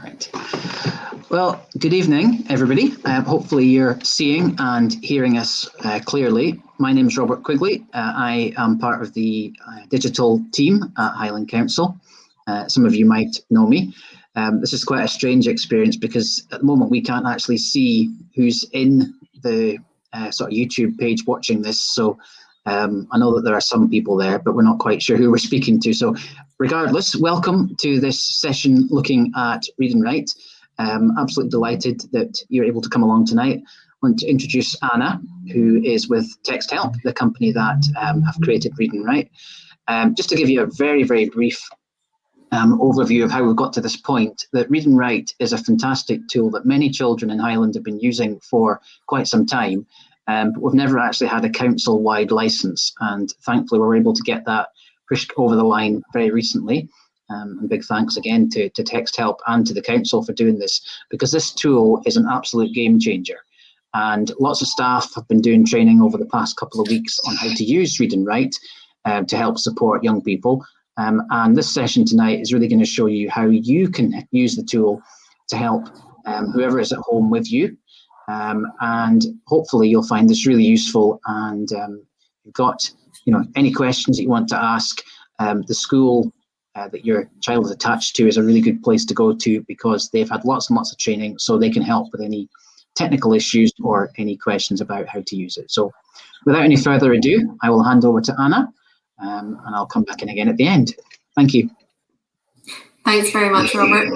Right. Well, good evening, everybody. Hopefully you're seeing and hearing us clearly. My name is Robert Quigley. I am part of the digital team at Highland Council. Some of you might know me. This is quite a strange experience because at the moment we can't actually see who's in the sort of YouTube page watching this. So I know that there are some people there, but we're not quite sure who we're speaking to. So regardless, welcome to this session looking at Read and Write. Absolutely delighted that you're able to come along tonight. I want to introduce Anna, who is with Text Help, the company that have created Read and Write. Just to give you a very, very brief overview of how we've got to this point, that Read and Write is a fantastic tool that many children in Highland have been using for quite some time, but we've never actually had a council-wide licence, and thankfully we were able to get that pushed over the line very recently. And big thanks again to Text Help and to the council for doing this, because this tool is an absolute game changer. And lots of staff have been doing training over the past couple of weeks on how to use Read and Write to help support young people. And this session tonight is really going to show you how you can use the tool to help whoever is at home with you. And hopefully you'll find this really useful. And you've got any questions that you want to ask, the school that your child is attached to is a really good place to go to, because they've had lots and lots of training, so they can help with any technical issues or any questions about how to use it. So without any further ado, I will hand over to Anna, and I'll come back in again at the end. Thank you. Thanks very much, Robert.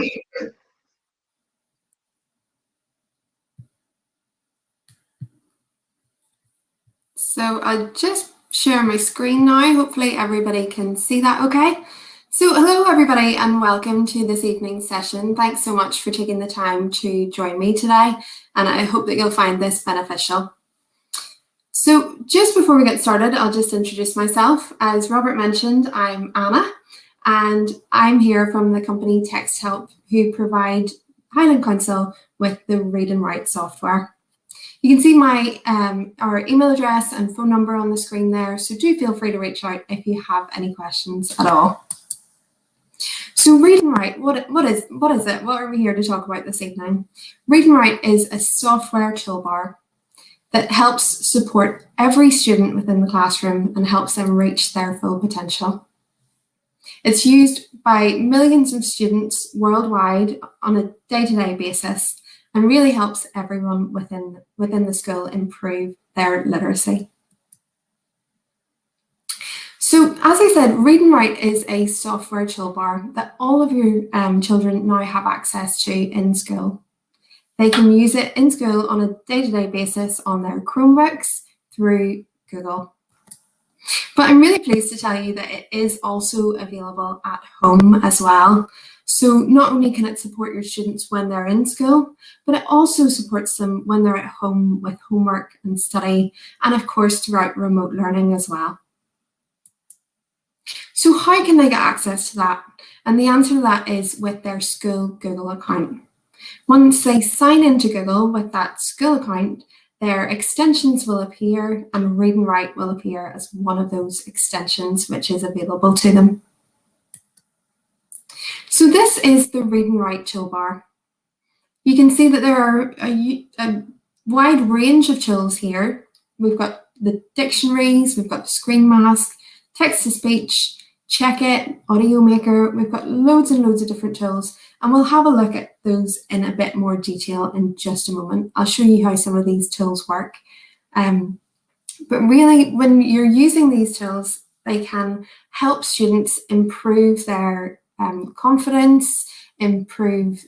So I'll just share my screen now. Hopefully everybody can see that okay. So hello everybody and welcome to this evening's session. Thanks so much for taking the time to join me today, and I hope that you'll find this beneficial. So just before we get started, I'll just introduce myself. As Robert mentioned, I'm Anna, and I'm here from the company Text Help, who provide Highland Council with the Read and Write software. You can see my our email address and phone number on the screen there, so do feel free to reach out if you have any questions at all. So Read and Write, what is it? What are we here to talk about this evening? Read and Write is a software toolbar that helps support every student within the classroom and helps them reach their full potential. It's used by millions of students worldwide on a day-to-day basis and really helps everyone within the school improve their literacy. So as I said, Read and Write is a software toolbar that all of your children now have access to in school. They can use it in school on a day-to-day basis on their Chromebooks through Google. But I'm really pleased to tell you that it is also available at home as well. So not only can it support your students when they're in school, but it also supports them when they're at home with homework and study, and of course throughout remote learning as well. So how can they get access to that? And the answer to that is with their school Google account. Once they sign into Google with that school account, their extensions will appear, and Read and Write will appear as one of those extensions which is available to them. So this is the Read and Write toolbar. You can see that there are a wide range of tools here. We've got the dictionaries, we've got the screen mask, text-to-speech, Check It, Audio Maker. We've got loads and loads of different tools, and we'll have a look at those in a bit more detail in just a moment. I'll show you how some of these tools work. But really, when you're using these tools, they can help students improve their confidence, improve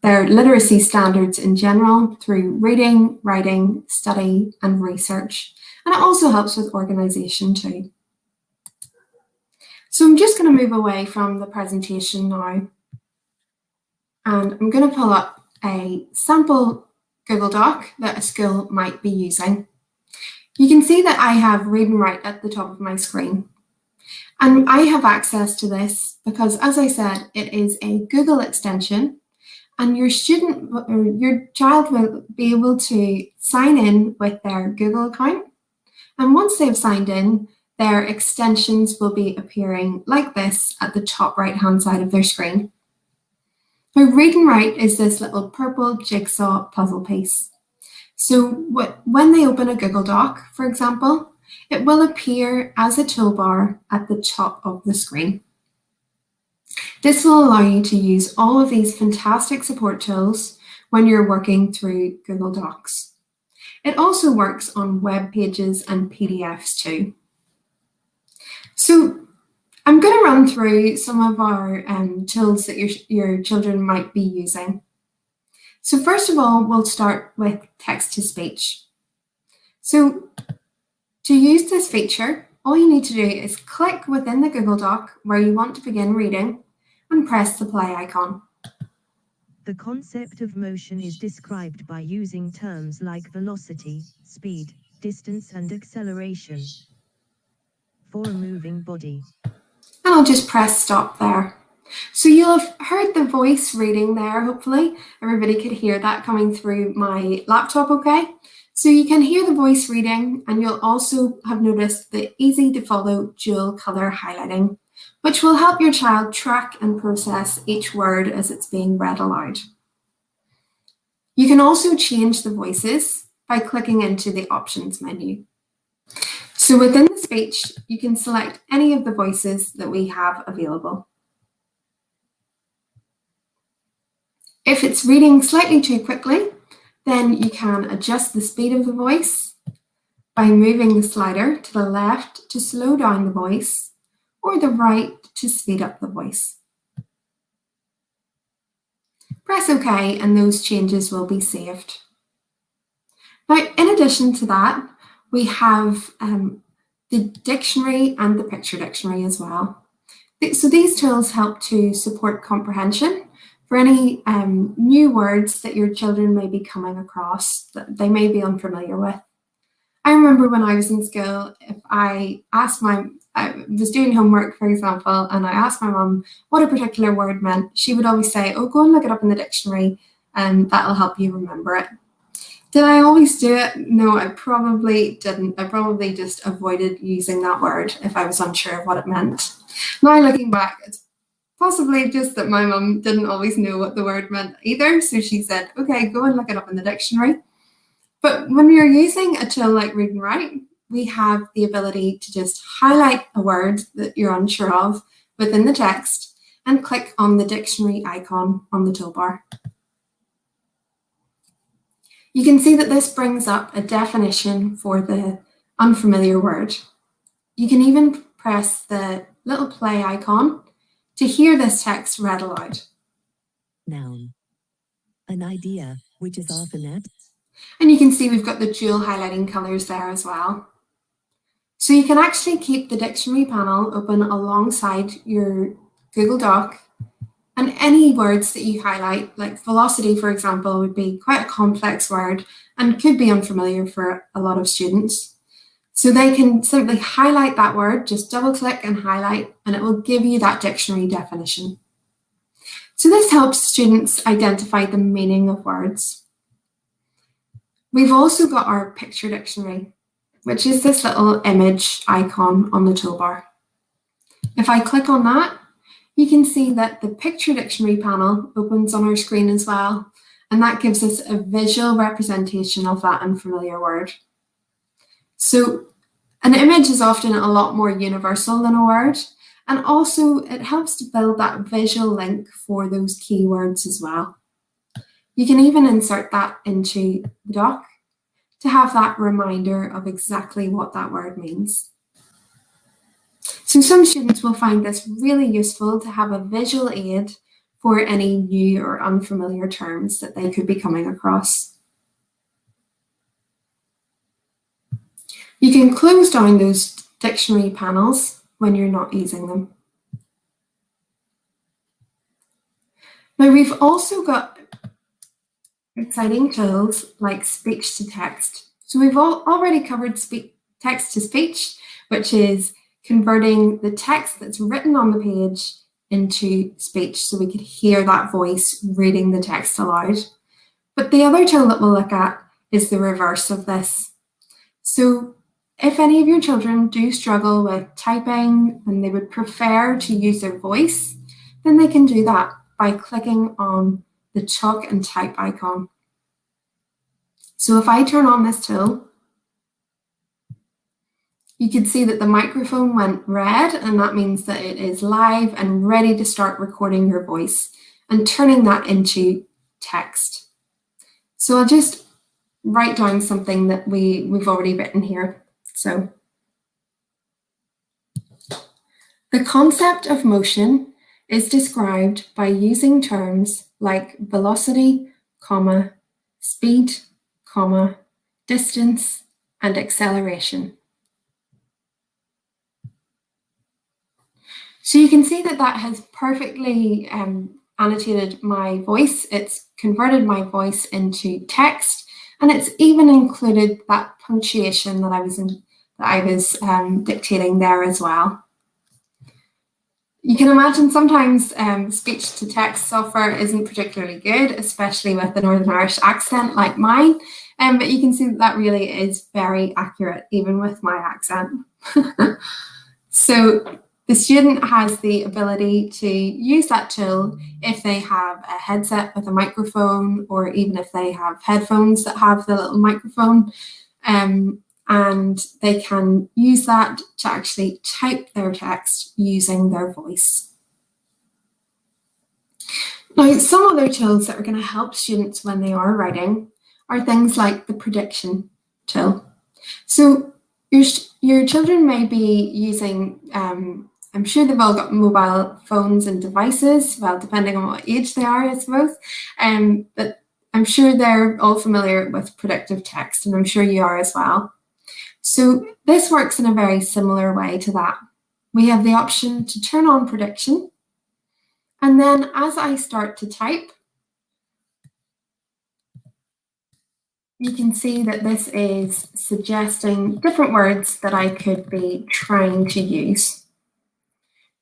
their literacy standards in general through reading, writing, study, and research. And it also helps with organisation too. So I'm just going to move away from the presentation now, and I'm going to pull up a sample Google Doc that a school might be using. You can see that I have Read and Write at the top of my screen. And I have access to this because, as I said, it is a Google extension, and your student or your child will be able to sign in with their Google account. And once they've signed in, their extensions will be appearing like this at the top right-hand side of their screen. Now, Read and Write is this little purple jigsaw puzzle piece. So when they open a Google Doc, for example, it will appear as a toolbar at the top of the screen. This will allow you to use all of these fantastic support tools when you're working through Google Docs. It also works on web pages and PDFs too. So I'm going to run through some of our tools that your children might be using. So first of all, we'll start with text-to-speech. So to use this feature, all you need to do is click within the Google Doc where you want to begin reading and press the play icon. The concept of motion is described by using terms like velocity, speed, distance, and acceleration for a moving body. And I'll just press stop there. So you'll have heard the voice reading there, hopefully. Everybody could hear that coming through my laptop okay. So you can hear the voice reading, and you'll also have noticed the easy to follow dual colour highlighting, which will help your child track and process each word as it's being read aloud. You can also change the voices by clicking into the options menu. So within the speech, you can select any of the voices that we have available. If it's reading slightly too quickly, then you can adjust the speed of the voice by moving the slider to the left to slow down the voice, or the right to speed up the voice. Press OK and those changes will be saved. Now, in addition to that, we have the dictionary and the picture dictionary as well. So these tools help to support comprehension for any new words that your children may be coming across that they may be unfamiliar with. I remember when I was in school, if I was doing homework, for example, and I asked my mum what a particular word meant, she would always say, oh, go and look it up in the dictionary and that'll help you remember it. Did I always do it? No, I probably didn't. I probably just avoided using that word if I was unsure of what it meant. Now looking back, it's possibly just that my mum didn't always know what the word meant either. So she said, okay, go and look it up in the dictionary. But when you're using a tool like Read and Write, we have the ability to just highlight a word that you're unsure of within the text and click on the dictionary icon on the toolbar. You can see that this brings up a definition for the unfamiliar word. You can even press the little play icon to hear this text read aloud. Noun. An idea, which is often at. And you can see we've got the dual highlighting colours there as well. So you can actually keep the dictionary panel open alongside your Google Doc, and any words that you highlight, like velocity, for example, would be quite a complex word and could be unfamiliar for a lot of students. So they can simply highlight that word, just double click and highlight, and it will give you that dictionary definition. So this helps students identify the meaning of words. We've also got our picture dictionary, which is this little image icon on the toolbar. If I click on that, you can see that the picture dictionary panel opens on our screen as well, and that gives us a visual representation of that unfamiliar word. So an image is often a lot more universal than a word, and also it helps to build that visual link for those keywords as well. You can even insert that into the doc to have that reminder of exactly what that word means. So some students will find this really useful to have a visual aid for any new or unfamiliar terms that they could be coming across. You can close down those dictionary panels when you're not using them. Now we've also got exciting tools like speech to text. So we've already covered text to speech, which is converting the text that's written on the page into speech so we could hear that voice reading the text aloud. But the other tool that we'll look at is the reverse of this. So if any of your children do struggle with typing and they would prefer to use their voice, then they can do that by clicking on the chalk and type icon. So if I turn on this tool, you can see that the microphone went red, and that means that it is live and ready to start recording your voice and turning that into text. So I'll just write down something that we've already written here. So the concept of motion is described by using terms like velocity, comma, speed, comma, distance, and acceleration. So you can see that that has perfectly annotated my voice. It's converted my voice into text, and it's even included that punctuation that I was dictating there as well. You can imagine sometimes speech to text software isn't particularly good, especially with the Northern Irish accent like mine, but you can see that that really is very accurate, even with my accent. So the student has the ability to use that tool if they have a headset with a microphone, or even if they have headphones that have the little microphone, and they can use that to actually type their text using their voice. Now, some other tools that are going to help students when they are writing are things like the prediction tool. So your children may be using, I'm sure they've all got mobile phones and devices, well, depending on what age they are, I suppose, but I'm sure they're all familiar with predictive text, and I'm sure you are as well. So this works in a very similar way to that. We have the option to turn on prediction, and then as I start to type, you can see that this is suggesting different words that I could be trying to use.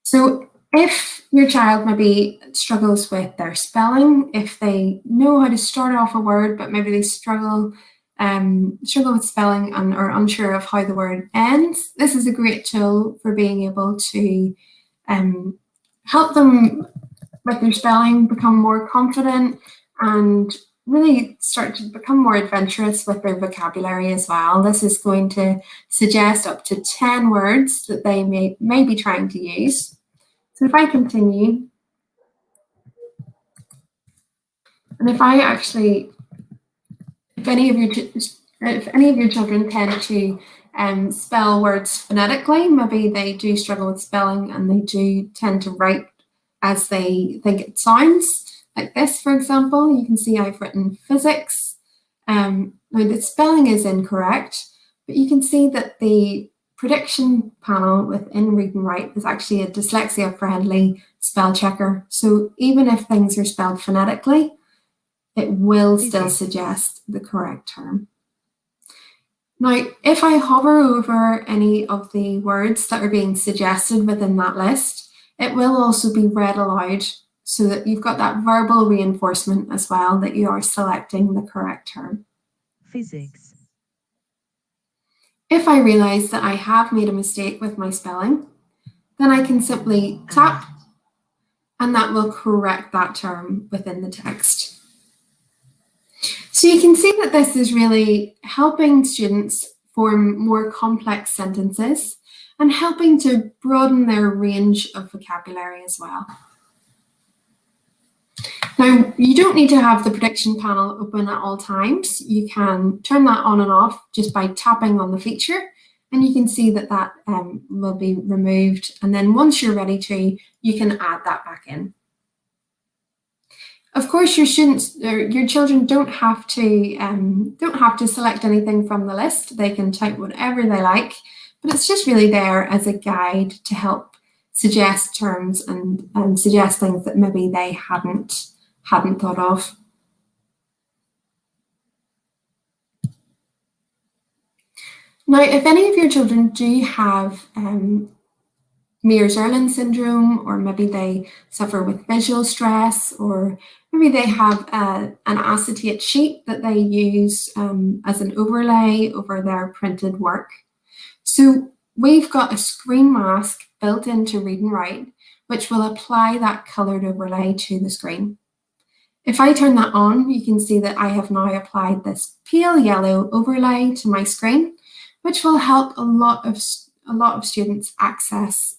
So if your child maybe struggles with their spelling, if they know how to start off a word, but maybe they struggle with spelling and are unsure of how the word ends, this is a great tool for being able to help them with their spelling, become more confident, and really start to become more adventurous with their vocabulary as well. This is going to suggest up to 10 words that they may be trying to use. So if I continue, and if any of your children tend to spell words phonetically, maybe they do struggle with spelling and they do tend to write as they think it sounds, like this, for example. You can see I've written physics. Now the spelling is incorrect, but you can see that the prediction panel within Read&Write is actually a dyslexia-friendly spell checker. So even if things are spelled phonetically, it will still suggest the correct term. Now, if I hover over any of the words that are being suggested within that list, it will also be read aloud, so that you've got that verbal reinforcement as well, that you are selecting the correct term. Physics. If I realise that I have made a mistake with my spelling, then I can simply tap, and that will correct that term within the text. So you can see that this is really helping students form more complex sentences and helping to broaden their range of vocabulary as well. Now, you don't need to have the prediction panel open at all times. You can turn that on and off just by tapping on the feature, and you can see that that will be removed. And then once you're ready to, you can add that back in. Of course, your children don't have to select anything from the list. They can type whatever they like, but it's just really there as a guide to help suggest terms and suggest things that maybe they hadn't thought of. Now, if any of your children do have Mears-Irlen syndrome, or maybe they suffer with visual stress, or maybe they have an acetate sheet that they use as an overlay over their printed work. So we've got a screen mask built into Read&Write, which will apply that coloured overlay to the screen. If I turn that on, you can see that I have now applied this pale yellow overlay to my screen, which will help a lot of students access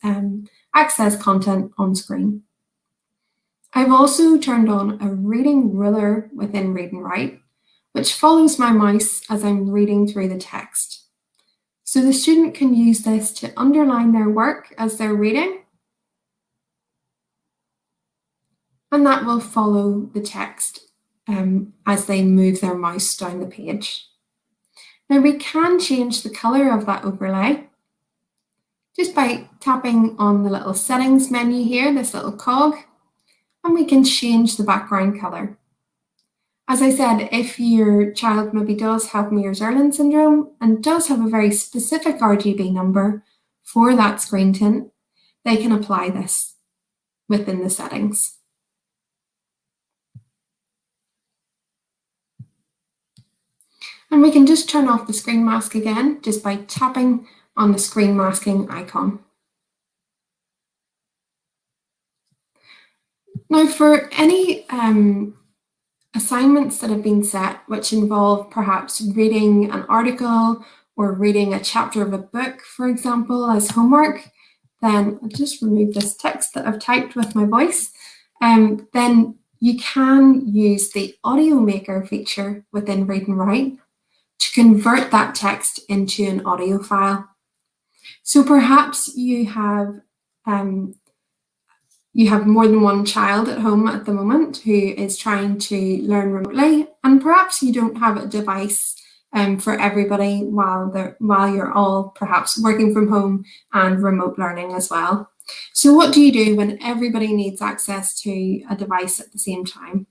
content on screen. I've also turned on a reading ruler within Read&Write, which follows my mouse as I'm reading through the text. So the student can use this to underline their work as they're reading, and that will follow the text as they move their mouse down the page. Now we can change the colour of that overlay just by tapping on the little settings menu here, this little cog, and we can change the background colour. As I said, if your child maybe does have Mears-Irlen syndrome and does have a very specific RGB number for that screen tint, they can apply this within the settings. And we can just turn off the screen mask again just by tapping on the screen masking icon. Now for any assignments that have been set which involve perhaps reading an article or reading a chapter of a book, for example, as homework, then I'll just remove this text that I've typed with my voice, then you can use the audio maker feature within Read&Write to convert that text into an audio file. So perhaps you have more than one child at home at the moment who is trying to learn remotely, and perhaps you don't have a device for everybody while you're all perhaps working from home and remote learning as well. So what do you do when everybody needs access to a device at the same time?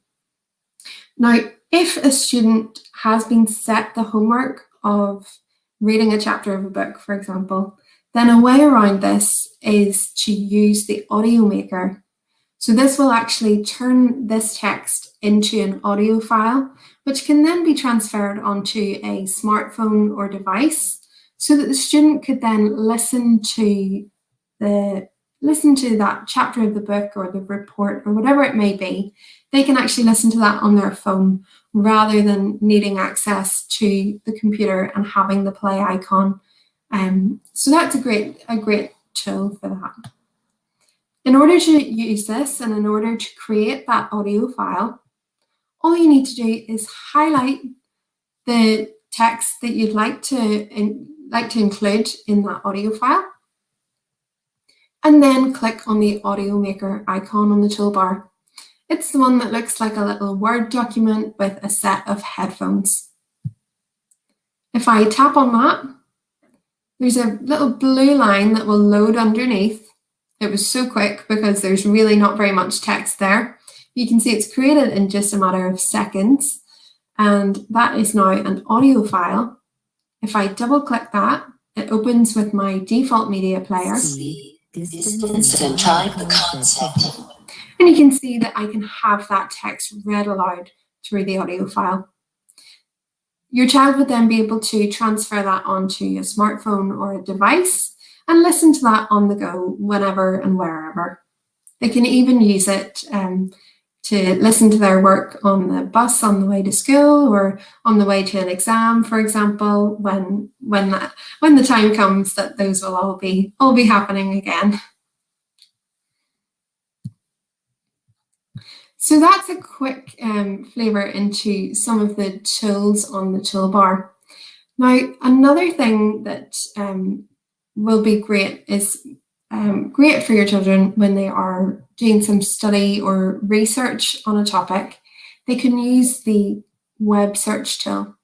Now, if a student has been set the homework of reading a chapter of a book, for example, then a way around this is to use the audio maker. So this will actually turn this text into an audio file, which can then be transferred onto a smartphone or device so that the student could then listen to that chapter of the book or the report or whatever it may be. They can actually listen to that on their phone rather than needing access to the computer and having the play icon. So that's a great tool for that. In order to use this and in order to create that audio file, all you need to do is highlight the text that you'd like to include in that audio file, and then click on the audio maker icon on the toolbar. It's the one that looks like a little Word document with a set of headphones. If I tap on that, there's a little blue line that will load underneath. It was so quick because there's really not very much text there. You can see it's created in just a matter of seconds, and that is now an audio file. If I double click that, it opens with my default media player. Distance and type the concept. And you can see that I can have that text read aloud through the audio file. Your child would then be able to transfer that onto a smartphone or a device and listen to that on the go whenever and wherever. They can even use it to listen to their work on the bus on the way to school or on the way to an exam, for example, when the time comes that those will all be happening again. So that's a quick flavour into some of the tools on the toolbar. Now, another thing that will be great is great for your children when they are doing some study or research on a topic. They can use the web search tool.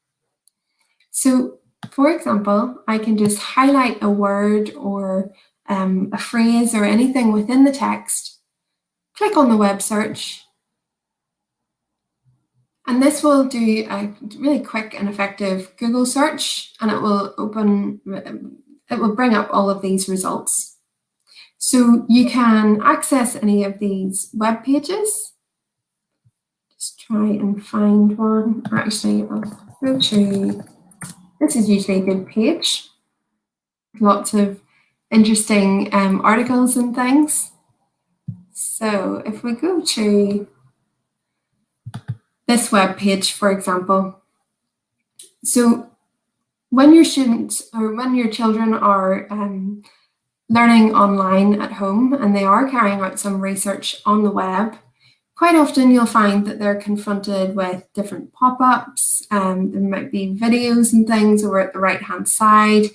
So, for example, I can just highlight a word or a phrase or anything within the text, click on the web search, and this will do a really quick and effective Google search, and it will bring up all of these results. So you can access any of these web pages. Just try and find one, or actually I'll go to, this is usually a good page. Lots of interesting articles and things. So if we go to this web page, for example, so when your students or when your children are learning online at home and they are carrying out some research on the web, quite often you'll find that they're confronted with different pop-ups. There might be videos and things over at the right-hand side.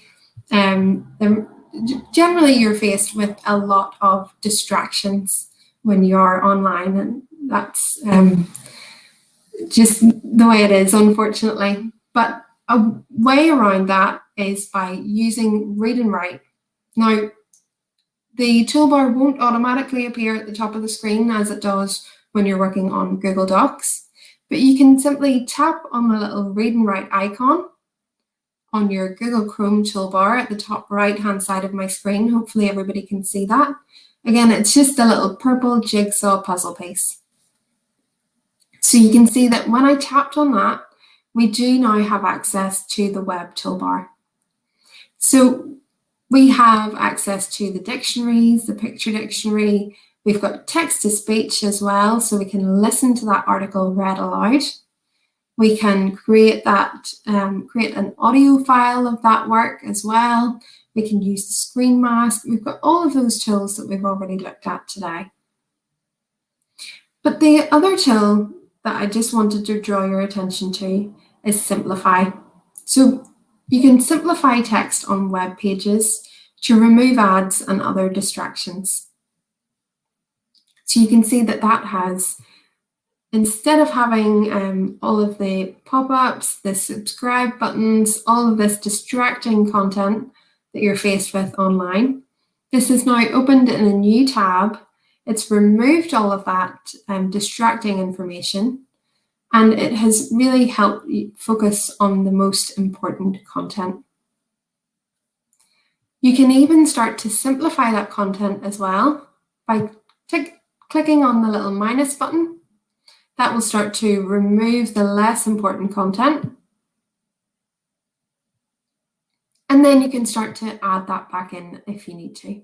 Generally, you're faced with a lot of distractions when you are online, and that's just the way it is, unfortunately. But a way around that is by using Read and Write. Now, the toolbar won't automatically appear at the top of the screen as it does when you're working on Google Docs, but you can simply tap on the little Read and Write icon on your Google Chrome toolbar at the top right-hand side of my screen. Hopefully everybody can see that. Again, it's just a little purple jigsaw puzzle piece. So you can see that when I tapped on that, we do now have access to the web toolbar. So we have access to the dictionaries, the picture dictionary. We've got text-to-speech as well, so we can listen to that article read aloud. We can create an audio file of that work as well. We can use the screen mask. We've got all of those tools that we've already looked at today. But the other tool that I just wanted to draw your attention to is Simplify. So you can simplify text on web pages to remove ads and other distractions. So you can see that that has, instead of having all of the pop-ups, the subscribe buttons, all of this distracting content that you're faced with online, this is now opened in a new tab. It's removed all of that distracting information, and it has really helped you focus on the most important content. You can even start to simplify that content as well by clicking on the little minus button. That will start to remove the less important content. And then you can start to add that back in if you need to.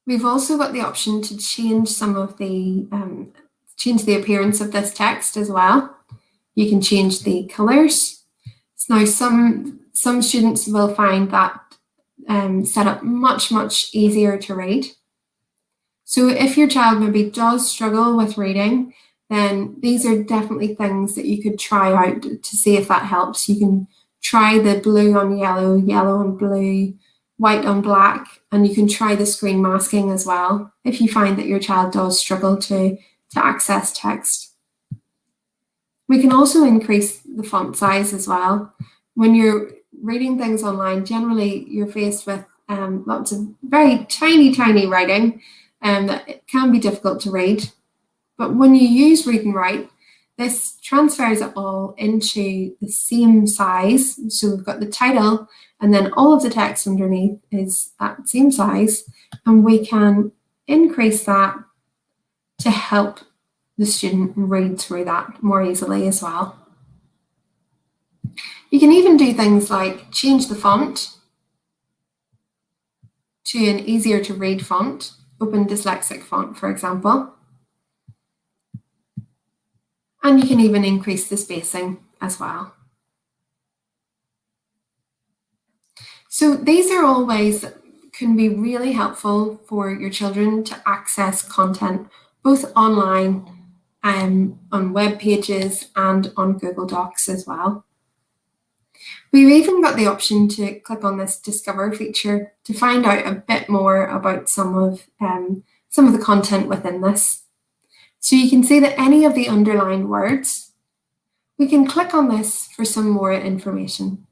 We've also got the option to change some of the change the appearance of this text as well. You can change the colors. So now some students will find that setup much easier to read. So if your child maybe does struggle with reading, then these are definitely things that you could try out to see if that helps. You can try the blue on yellow, yellow on blue, white on black, and you can try the screen masking as well if you find that your child does struggle to access text. We can also increase the font size as well. When you're reading things online, generally you're faced with lots of very tiny writing that it can be difficult to read. But when you use Read and Write, this transfers it all into the same size. So we've got the title, and then all of the text underneath is that same size, and we can increase that to help the student read through that more easily as well. You can even do things like change the font to an easier to read font, Open Dyslexic font, for example. And you can even increase the spacing as well. So these are all ways that can be really helpful for your children to access content, both online, on web pages and on Google Docs as well. We've even got the option to click on this Discover feature to find out a bit more about some of the content within this. So you can see that any of the underlined words, we can click on this for some more information.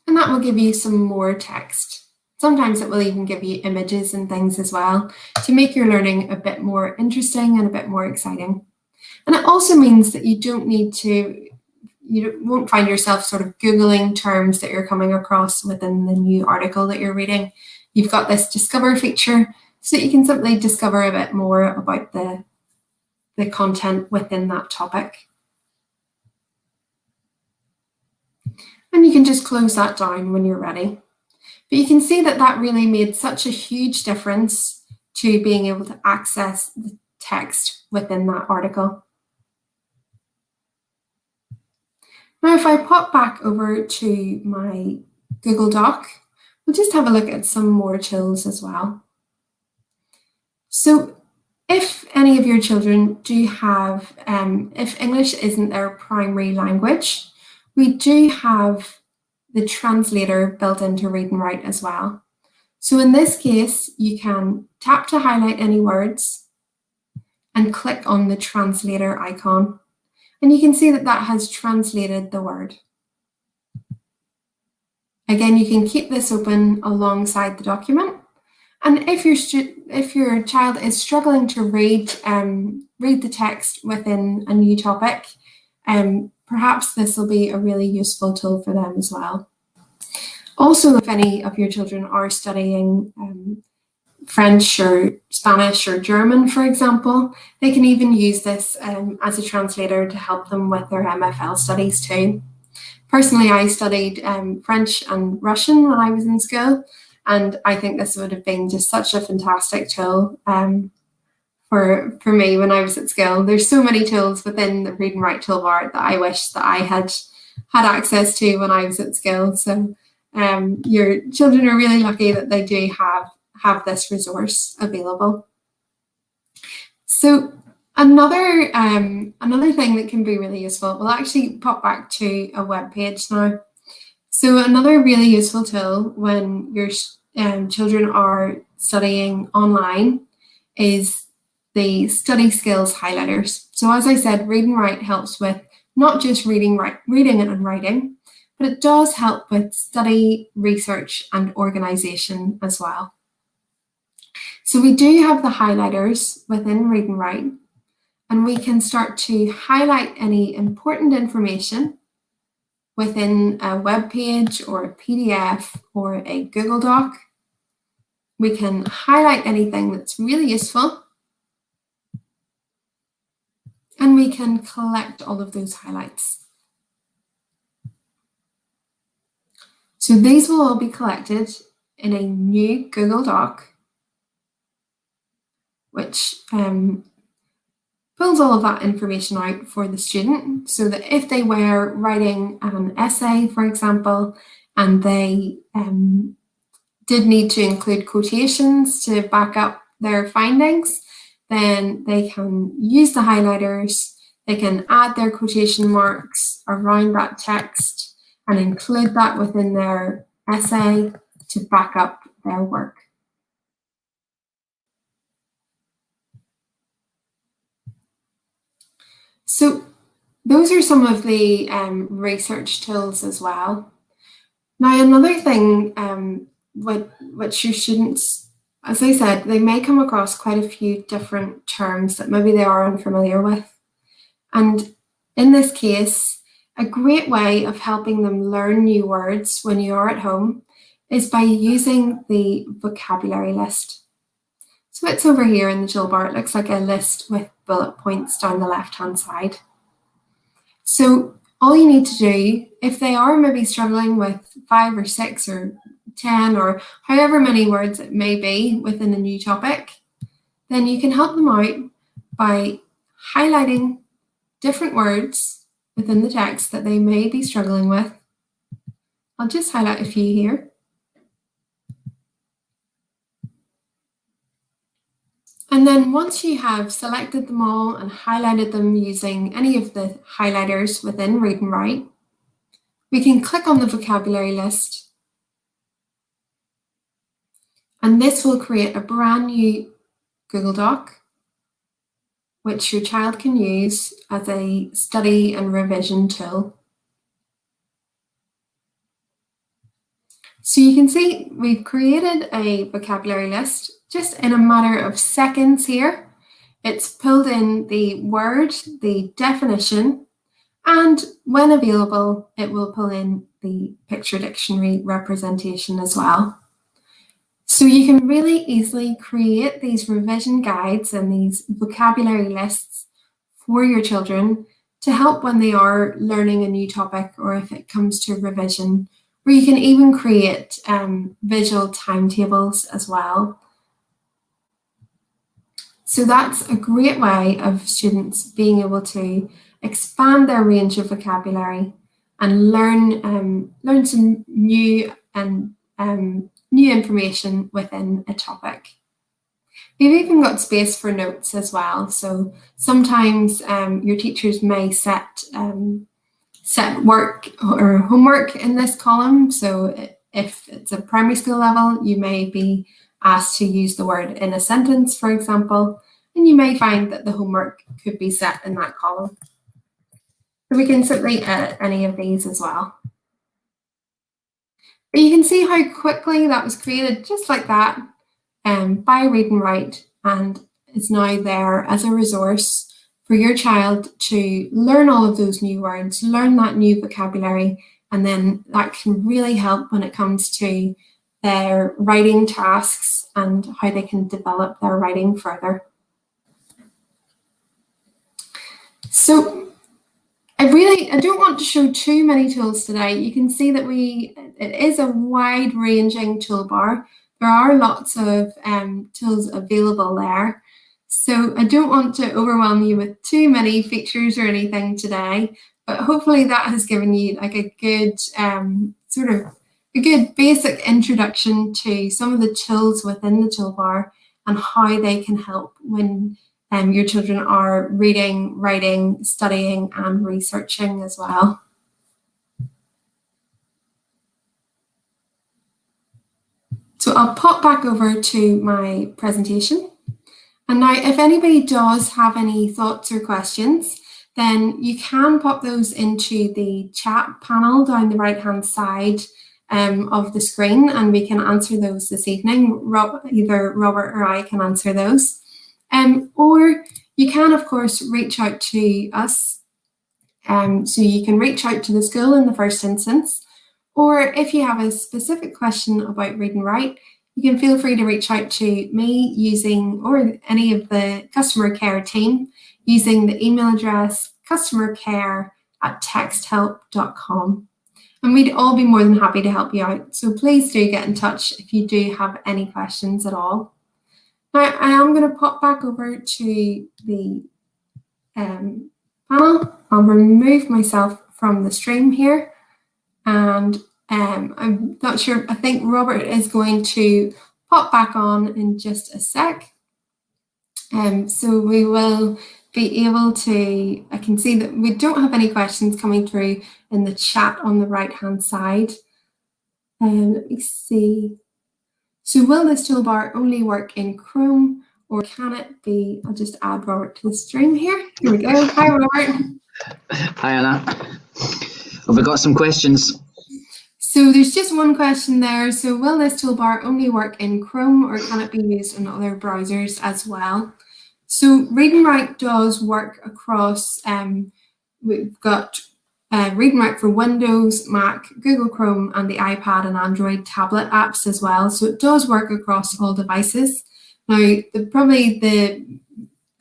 And that will give you some more text. Sometimes it will even give you images and things as well to make your learning a bit more interesting and a bit more exciting. And it also means that you won't find yourself sort of Googling terms that you're coming across within the new article that you're reading. You've got this Discover feature so that you can simply discover a bit more about the content within that topic. And you can just close that down when you're ready. But you can see that that really made such a huge difference to being able to access the text within that article. Now, if I pop back over to my Google Doc, we'll just have a look at some more tools as well. So if any of your children do have, if English isn't their primary language, we do have the translator built into Read&Write as well. So in this case, you can tap to highlight any words and click on the translator icon. And you can see that that has translated the word. Again, you can keep this open alongside the document. And if your child is struggling to read the text within a new topic, perhaps this will be a really useful tool for them as well. Also, if any of your children are studying French or Spanish or German, for example, they can even use this as a translator to help them with their MFL studies too. Personally, I studied French and Russian when I was in school, and I think this would have been just such a fantastic tool for me when I was at school. There's so many tools within the Read&Write toolbar that I wish that I had access to when I was at school. So your children are really lucky that they do have this resource available. So another thing that can be really useful, we'll actually pop back to a web page now. So another really useful tool when your children are studying online is the study skills highlighters. So as I said, Read&Write helps with not just reading and writing, but it does help with study, research, and organization as well. So we do have the highlighters within Read&Write, and we can start to highlight any important information within a web page or a PDF or a Google Doc. We can highlight anything that's really useful, and we can collect all of those highlights. So these will all be collected in a new Google Doc, which pulls all of that information out for the student, so that if they were writing an essay, for example, and they did need to include quotations to back up their findings, then they can use the highlighters, they can add their quotation marks around that text and include that within their essay to back up their work. So those are some of the research tools as well. Now, another thing which your students, as I said, they may come across quite a few different terms that maybe they are unfamiliar with. And in this case, a great way of helping them learn new words when you are at home is by using the vocabulary list. So it's over here in the toolbar. It looks like a list with bullet points down the left-hand side. So all you need to do, if they are maybe struggling with 5 or 6 or 10 or however many words it may be within a new topic, then you can help them out by highlighting different words within the text that they may be struggling with. I'll just highlight a few here. And then once you have selected them all and highlighted them using any of the highlighters within Read&Write, we can click on the vocabulary list. And this will create a brand new Google Doc, which your child can use as a study and revision tool. So you can see we've created a vocabulary list just in a matter of seconds here. It's pulled in the word, the definition, and when available, it will pull in the picture dictionary representation as well. So you can really easily create these revision guides and these vocabulary lists for your children to help when they are learning a new topic or if it comes to revision, or you can even create visual timetables as well. So that's a great way of students being able to expand their range of vocabulary and learn some new information within a topic. We've even got space for notes as well. So sometimes your teachers may set work or homework in this column. So if it's a primary school level, you may be asked to use the word in a sentence, for example, and you may find that the homework could be set in that column. So we can simply edit any of these as well. But you can see how quickly that was created just like that by Read&Write, and it's now there as a resource for your child to learn all of those new words, learn that new vocabulary, and then that can really help when it comes to their writing tasks and how they can develop their writing further. So I don't want to show too many tools today. You can see that it is a wide-ranging toolbar. There are lots of tools available there. So I don't want to overwhelm you with too many features or anything today, but hopefully that has given you like a good a good basic introduction to some of the tools within the toolbar and how they can help when your children are reading, writing, studying, and researching as well. So I'll pop back over to my presentation. And now if anybody does have any thoughts or questions, then you can pop those into the chat panel down the right-hand side of the screen, and we can answer those this evening. Either Robert or I can answer those. Or you can, of course, reach out to us. So you can reach out to the school in the first instance, or if you have a specific question about Read&Write, you can feel free to reach out to me using, or any of the customer care team, using the email address customercare@texthelp.com. And we'd all be more than happy to help you out. So please do get in touch if you do have any questions at all. Now, I am going to pop back over to the panel. I'll remove myself from the stream here. And I'm not sure, I think Robert is going to pop back on in just a sec. So we will be able to, I can see that we don't have any questions coming through in the chat on the right-hand side. Let me see. So will this toolbar only work in Chrome, or can it be, I'll just add Robert to the stream here. Here we go. Hi, Robert. Hi, Anna. Have we got some questions? So there's just one question there. So will this toolbar only work in Chrome, or can it be used in other browsers as well? So Read&Write does work across, we've got Read&Write for Windows, Mac, Google Chrome, and the iPad and Android tablet apps as well. So it does work across all devices. Now, probably the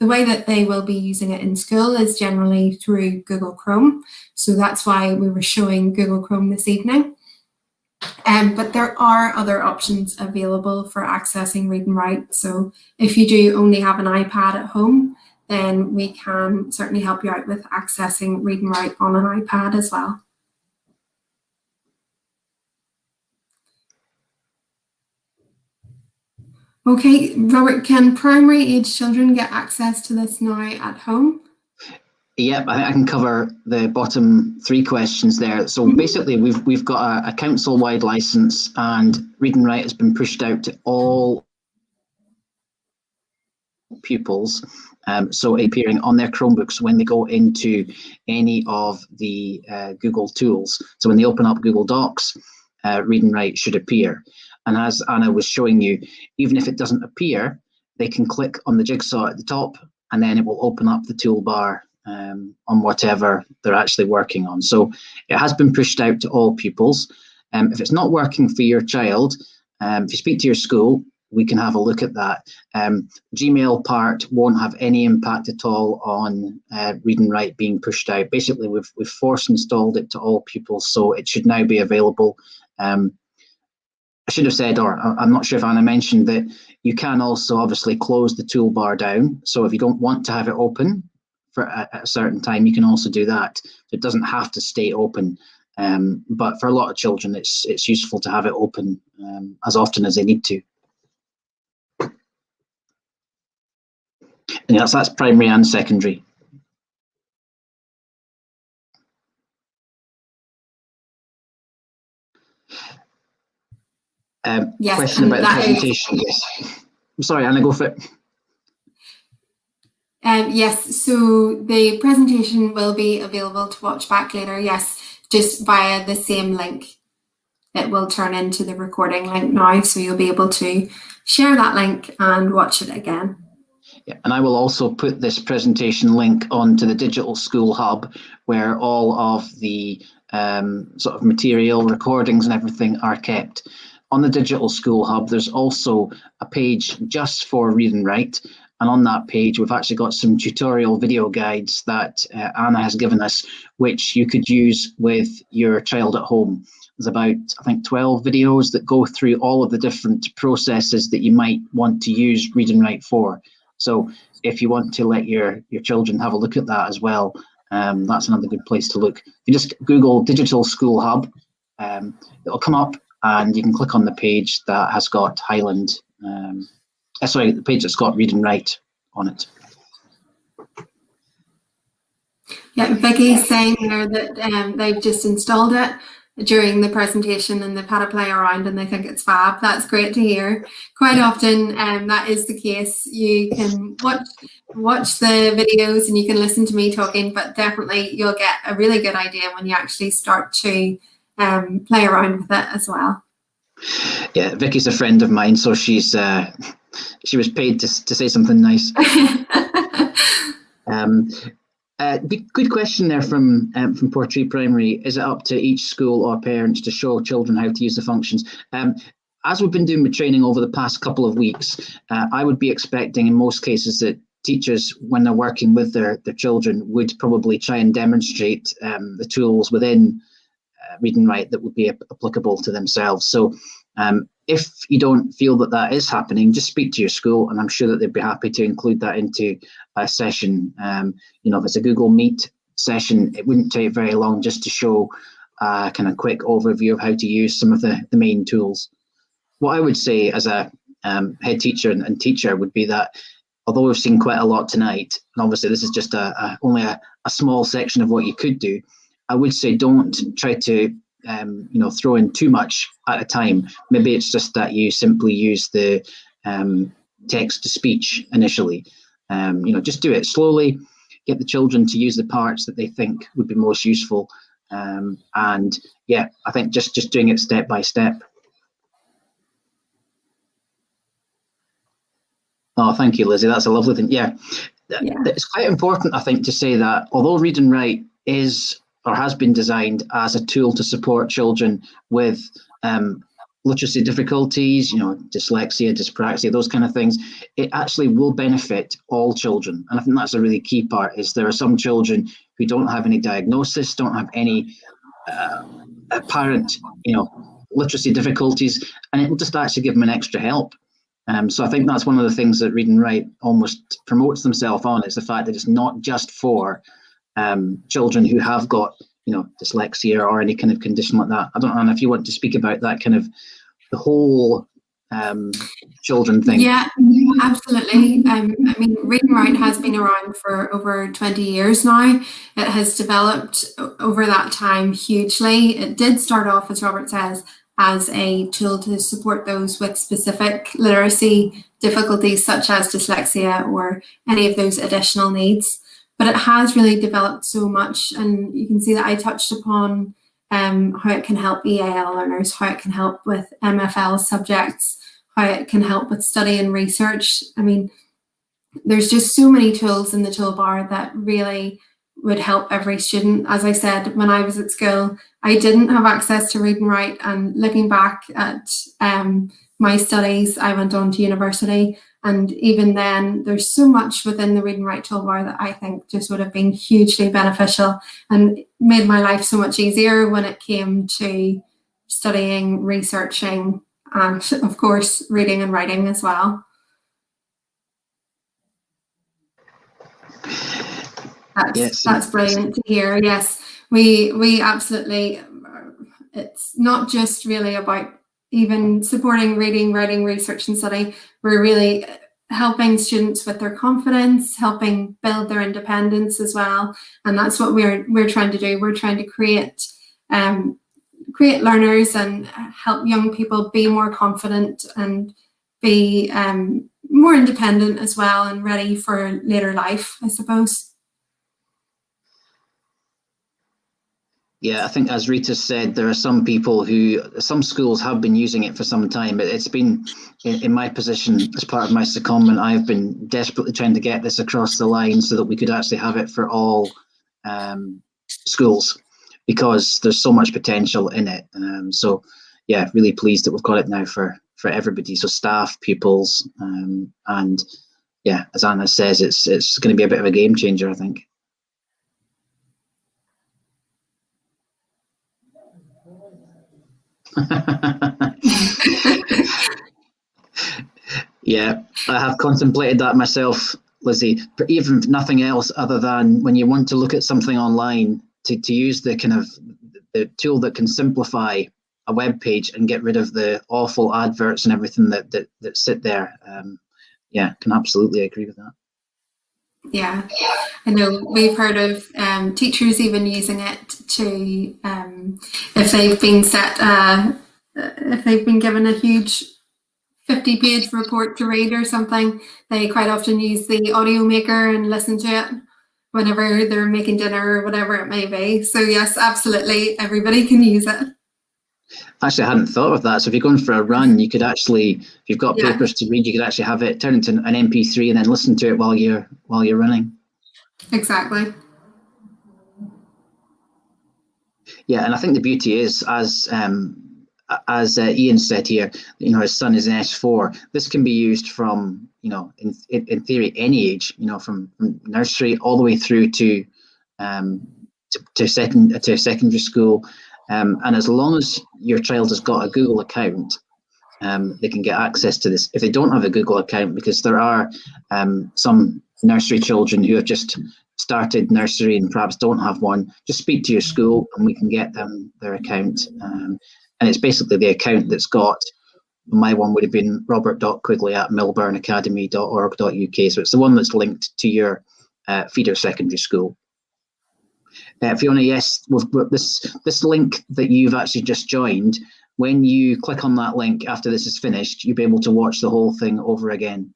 way that they will be using it in school is generally through Google Chrome. So that's why we were showing Google Chrome this evening. But there are other options available for accessing Read&Write. So if you do only have an iPad at home, then we can certainly help you out with accessing Read&Write on an iPad as well. Okay, Robert, can primary age children get access to this now at home? Yep, I think I can cover the bottom three questions there. So basically, we've got a council-wide license, and Read&Write has been pushed out to all pupils, so appearing on their Chromebooks when they go into any of the Google tools. So when they open up Google Docs, Read&Write should appear. And as Anna was showing you, even if it doesn't appear, they can click on the jigsaw at the top, and then it will open up the toolbar on whatever they're actually working on. So it has been pushed out to all pupils. If it's not working for your child, if you speak to your school, we can have a look at that. Gmail part won't have any impact at all on Read and Write being pushed out. Basically, we've force installed it to all pupils, so it should now be available. I should have said, or I'm not sure if Anna mentioned, that you can also obviously close the toolbar down. So if you don't want to have it open for a certain time, you can also do that. So it doesn't have to stay open. But for a lot of children, it's useful to have it open as often as they need to. And that's primary and secondary. Yes, question about the presentation. Yes. I'm sorry, Anna, go for it. Yes, so the presentation will be available to watch back later, yes, just via the same link. It will turn into the recording link now, so you'll be able to share that link and watch it again. Yeah, and I will also put this presentation link onto the Digital School Hub, where all of the sort of material, recordings and everything are kept. On the Digital School Hub, there's also a page just for Read and Write. And on that page, we've actually got some tutorial video guides that Anna has given us, which you could use with your child at home. There's about, I think, 12 videos that go through all of the different processes that you might want to use Read and Write for. So if you want to let your children have a look at that as well, that's another good place to look. If you just Google Digital School Hub, it'll come up and you can click on the page that has got Highland, sorry, the page that's got Read and Write on it. Yeah, Vicky's saying there that they've just installed it during the presentation and they've had a play around and they think it's fab. That's great to hear. Quite often that is the case. You can watch the videos and you can listen to me talking, but definitely you'll get a really good idea when you actually start to play around with it as well. Yeah, Vicky's a friend of mine, so she was paid to say something nice. Good question there from Portree Primary. Is it up to each school or parents to show children how to use the functions? As we've been doing with training over the past couple of weeks, I would be expecting in most cases that teachers, when they're working with their children, would probably try and demonstrate the tools within Read and Write that would be applicable to themselves. So if you don't feel that is happening, just speak to your school and I'm sure that they'd be happy to include that into a session. If it's a Google Meet session, it wouldn't take very long just to show a kind of quick overview of how to use some of the main tools. What I would say as a head teacher and teacher would be that although we've seen quite a lot tonight, and obviously this is just only a small section of what you could do, I would say don't try to throw in too much at a time. Maybe it's just that you simply use the text to speech initially. Just do it slowly, get the children to use the parts that they think would be most useful. And yeah, I think just doing it step by step. Oh, thank you, Lizzie. That's a lovely thing. Yeah. It's quite important, I think, to say that although Read and Write is or has been designed as a tool to support children with literacy difficulties, dyslexia, dyspraxia, those kind of things, it actually will benefit all children. And I think that's a really key part, is there are some children who don't have any diagnosis, don't have any apparent, literacy difficulties, and it will just actually give them an extra help. So I think that's one of the things that Read and Write almost promotes themselves on, is the fact that it's not just for children who have got, dyslexia or any kind of condition like that. I don't know if you want to speak about that kind of the whole children thing. Yeah, absolutely. Read and Write has been around for over 20 years now. It has developed over that time hugely. It did start off, as Robert says, as a tool to support those with specific literacy difficulties such as dyslexia or any of those additional needs. But it has really developed so much, and you can see that I touched upon how it can help EAL learners, how it can help with MFL subjects, how it can help with study and research. There's just so many tools in the toolbar that really would help every student. As I said, when I was at school, I didn't have access to Read and Write, and looking back at my studies, I went on to university, and even then there's so much within the Read and Write toolbar that I think just would have been hugely beneficial and made my life so much easier when it came to studying, researching, and of course reading and writing as well. That's brilliant to hear. Yes, we absolutely, it's not just really about even supporting reading, writing, research and study. We're really helping students with their confidence, helping build their independence as well. And that's what we're trying to do. We're trying to create learners and help young people be more confident and be more independent as well and ready for later life, I suppose. Yeah, I think as Rita said, there are some schools have been using it for some time. It's been, in my position as part of my secondment, I've been desperately trying to get this across the line so that we could actually have it for all schools, because there's so much potential in it. So yeah, really pleased that we've got it now for everybody. So staff, pupils, and yeah, as Anna says, it's going to be a bit of a game changer, I think. Yeah, I have contemplated that myself, Lizzie, but even if nothing else other than when you want to look at something online, to use the kind of the tool that can simplify a web page and get rid of the awful adverts and everything that sit there. Yeah, can absolutely agree with that. Yeah, I know we've heard of teachers even using it to, if they've been given a huge 50-page report to read or something, they quite often use the audio maker and listen to it whenever they're making dinner or whatever it may be. So yes, absolutely, everybody can use it. Actually, I hadn't thought of that. So if you're going for a run, you could actually, if you've got papers to read, you could actually have it turn into an MP3 and then listen to it while you're running. Exactly. Yeah, and I think the beauty is, as Ian said here, his son is in S4. This can be used from, in theory, any age, from nursery all the way through to secondary school. And as long as your child has got a Google account, they can get access to this. If they don't have a Google account, because there are some nursery children who have just started nursery and perhaps don't have one, just speak to your school and we can get them their account. And it's basically the account that's got, my one would have been robert.quigley@millburnacademy.org.uk. So it's the one that's linked to your feeder secondary school. Fiona, yes, this link that you've actually just joined, when you click on that link after this is finished, you'll be able to watch the whole thing over again.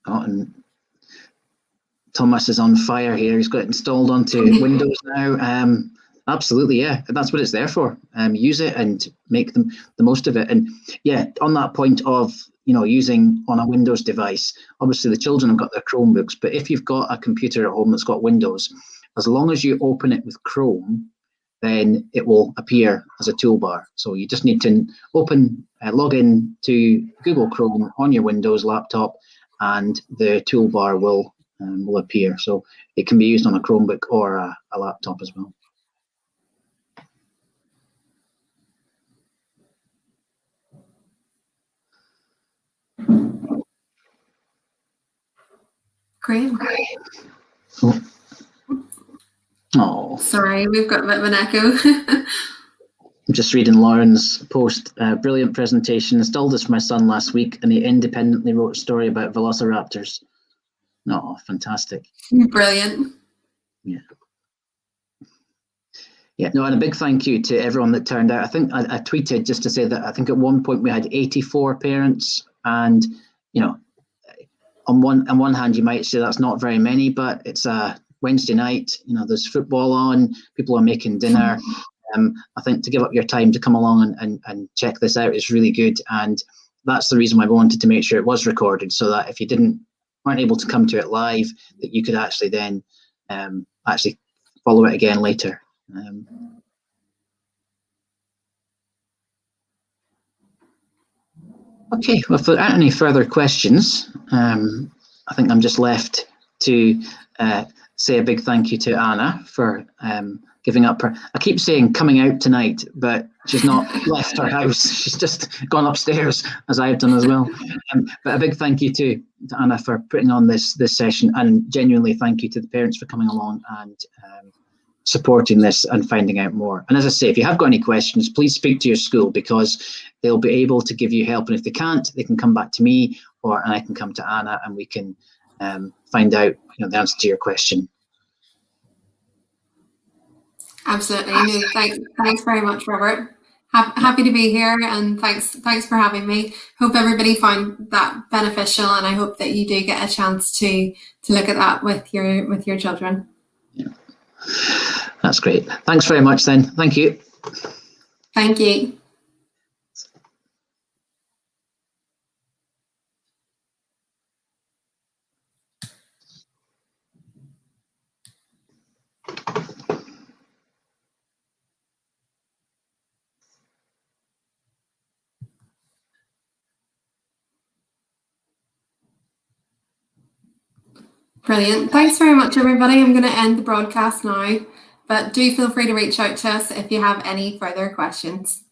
Oh, and Thomas is on fire here. He's got it installed onto Windows now. Absolutely, yeah, that's what it's there for. Use it and make the most of it. And yeah, on that point of using on a Windows device, obviously the children have got their Chromebooks, but if you've got a computer at home that's got Windows, as long as you open it with Chrome, then it will appear as a toolbar. So you just need to log in to Google Chrome on your Windows laptop, and the toolbar will appear. So it can be used on a Chromebook or a laptop as well. Great. Oh. Sorry, we've got a bit of an echo. I'm just reading Lauren's post. Brilliant presentation. Installed this for my son last week, and he independently wrote a story about velociraptors. Oh, fantastic. Brilliant. Yeah. Yeah, no, and a big thank you to everyone that turned out. I think I tweeted just to say that I think at one point we had 84 parents, and on one hand you might say that's not very many, but it's a Wednesday night. There's football on, people are making dinner. I think to give up your time to come along and check this out is really good, and that's the reason why we wanted to make sure it was recorded, so that if you weren't able to come to it live, that you could actually then actually follow it again later. Okay, well, if there aren't any further questions, I think I'm just left to say a big thank you to Anna for giving up her. I keep saying coming out tonight, but she's not left her house. She's just gone upstairs, as I've done as well. But a big thank you to Anna for putting on this session, and genuinely thank you to the parents for coming along and supporting this and finding out more. And as I say, if you have got any questions, please speak to your school, because they'll be able to give you help. And if they can't, they can come back to me, and I can come to Anna, and we can find out the answer to your question. Absolutely. No, thanks very much, Robert. Happy to be here, and thanks for having me. Hope everybody found that beneficial, and I hope that you do get a chance to look at that with your children. Yeah. That's great. Thanks very much then. Thank you. Thank you. Brilliant. Thanks very much, everybody. I'm going to end the broadcast now, but do feel free to reach out to us if you have any further questions.